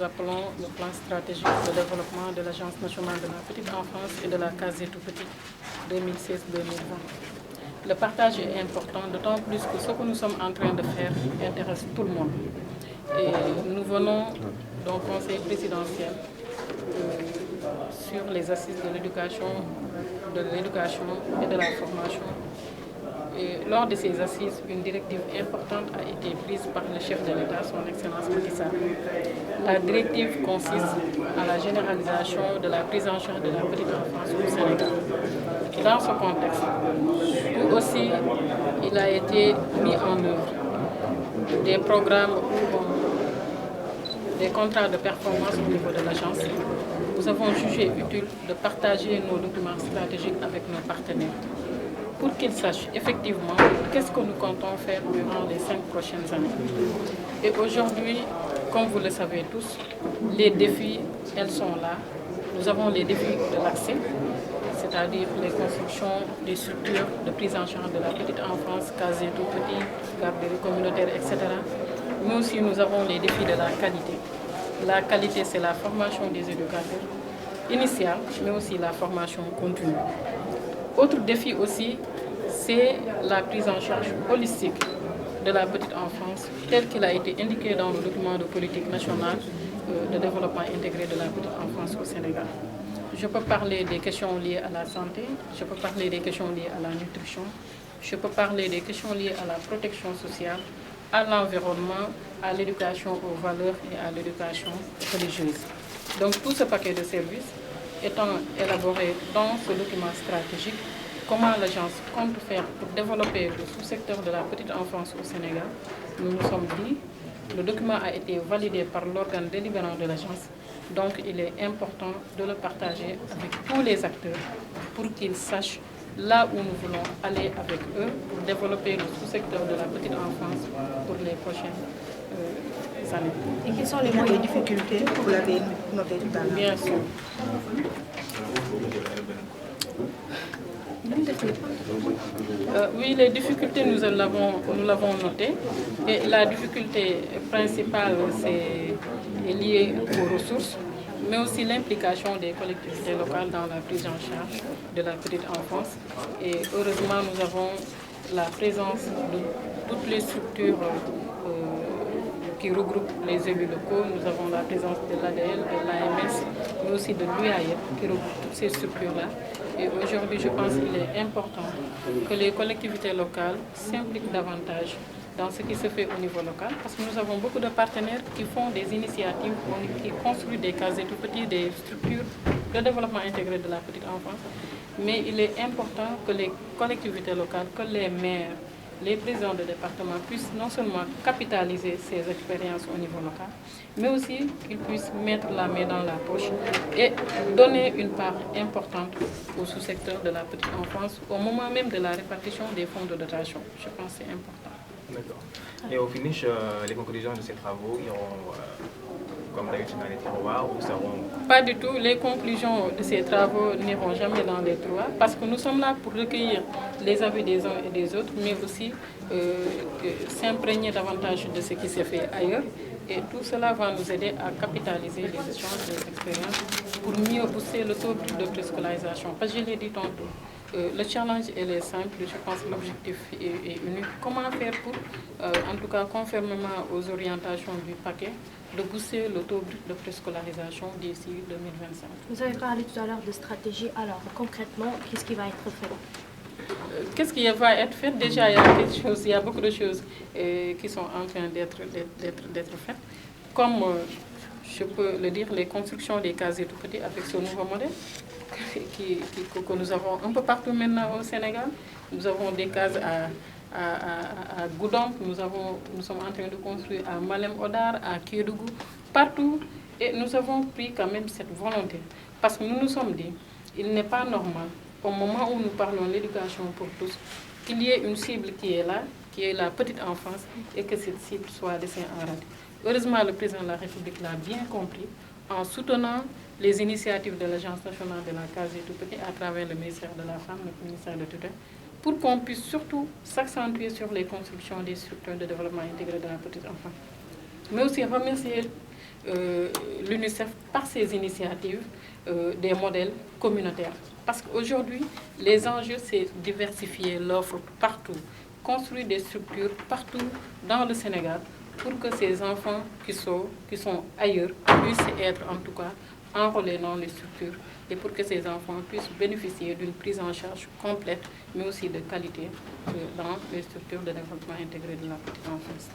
nous appelons le plan stratégique de développement de l'Agence nationale de la petite enfance et de la case des tout-petits 2016-2020. Le partage est important, d'autant plus que ce que nous sommes en train de faire intéresse tout le monde. Et nous venons d'un conseil présidentiel sur les assises de l'éducation et de la formation. Et lors de ces assises, une directive importante a été prise par le chef de l'État, son Excellence Macky Sall. La directive consiste à la généralisation de la prise en charge de la petite enfance au Sénégal. Dans ce contexte, nous aussi, il a été mis en œuvre des programmes, des contrats de performance au niveau de l'agence. Nous avons jugé utile de partager nos documents stratégiques avec nos partenaires pour qu'ils sachent effectivement qu'est-ce que nous comptons faire durant les 5 prochaines années. Et aujourd'hui, comme vous le savez tous, les défis, elles sont là. Nous avons les défis de l'accès, c'est-à-dire les constructions des structures de prise en charge de la petite enfance, casier tout petit, garderie communautaire, etc. Mais aussi nous avons les défis de la qualité. La qualité, c'est la formation des éducateurs initiale, mais aussi la formation continue. Autre défi aussi, c'est la prise en charge holistique de la petite enfance, tel qu'il a été indiqué dans le document de politique nationale de développement intégré de la petite enfance au Sénégal. Je peux parler des questions liées à la santé, je peux parler des questions liées à la nutrition, je peux parler des questions liées à la protection sociale, à l'environnement, à l'éducation aux valeurs et à l'éducation religieuse. Donc tout ce paquet de services étant élaboré dans ce document stratégique, comment l'agence compte faire pour développer le sous-secteur de la petite enfance au Sénégal, nous nous sommes dit, le document a été validé par l'organe délibérant de l'agence, donc il est important de le partager avec tous les acteurs pour qu'ils sachent là où nous voulons aller avec eux pour développer le sous-secteur de la petite enfance pour les prochaines années. Et quels sont les moyens et difficultés? Vous l'avez noté tout à l'heure. Bien sûr. Oui, les difficultés, nous l'avons noté. Et la difficulté principale, est liée aux ressources, mais aussi l'implication des collectivités locales dans la prise en charge de la petite enfance. Et heureusement, nous avons la présence de toutes les structures qui regroupent les élus locaux. Nous avons la présence de l'ADL, de l'AMS, mais aussi de l'UAE qui regroupe toutes ces structures-là. Et aujourd'hui, je pense qu'il est important que les collectivités locales s'impliquent davantage dans ce qui se fait au niveau local, parce que nous avons beaucoup de partenaires qui font des initiatives, qui construisent des cases tout petits, des structures de développement intégré de la petite enfance. Mais il est important que les collectivités locales, que les maires, les présidents de département puissent non seulement capitaliser ces expériences au niveau local, mais aussi qu'ils puissent mettre la main dans la poche et donner une part importante au sous-secteur de la petite enfance au moment même de la répartition des fonds de dotation. Je pense que c'est important. D'accord. Et au finish, les conclusions de ces travaux iront, comme d'habitude, dans les tiroirs ou seront... Pas du tout. Les conclusions de ces travaux n'iront jamais dans les tiroirs parce que nous sommes là pour recueillir les avis des uns et des autres, mais aussi s'imprégner davantage de ce qui se fait ailleurs. Et tout cela va nous aider à capitaliser les échanges d'expériences pour mieux booster le taux de préscolarisation. Parce que je l'ai dit tantôt, le challenge est simple, je pense que l'objectif est unique. Comment faire pour, en tout cas conformément aux orientations du paquet, de booster le taux de préscolarisation d'ici 2025. Vous avez parlé tout à l'heure de stratégie. Alors concrètement, qu'est-ce qui va être fait? Qu'est-ce qui va être fait? Déjà, il y a beaucoup de choses qui sont en train d'être faites. Comme je peux le dire, les constructions des casiers tout petits avec ce nouveau modèle que nous avons un peu partout maintenant au Sénégal. Nous avons des cases à Goudomp, nous sommes en train de construire à Malem Odar, à Kédougou, partout. Et nous avons pris quand même cette volonté. Parce que nous nous sommes dit, il n'est pas normal, au moment où nous parlons de l'éducation pour tous, qu'il y ait une cible qui est là, qui est la petite enfance, et que cette cible soit laissée en rade. Heureusement, le président de la République l'a bien compris en soutenant les initiatives de l'Agence nationale de la case des tout-petits à travers le ministère de la Femme, le ministère de tutelle, pour qu'on puisse surtout s'accentuer sur les constructions des structures de développement intégré de la petite enfance. Mais aussi remercier l'UNICEF, par ses initiatives, des modèles communautaires. Parce qu'aujourd'hui, les enjeux, c'est diversifier l'offre partout, construire des structures partout dans le Sénégal pour que ces enfants qui sont ailleurs puissent être en tout cas enrôlés dans les structures et pour que ces enfants puissent bénéficier d'une prise en charge complète mais aussi de qualité dans les structures de développement intégré de la petite enfance.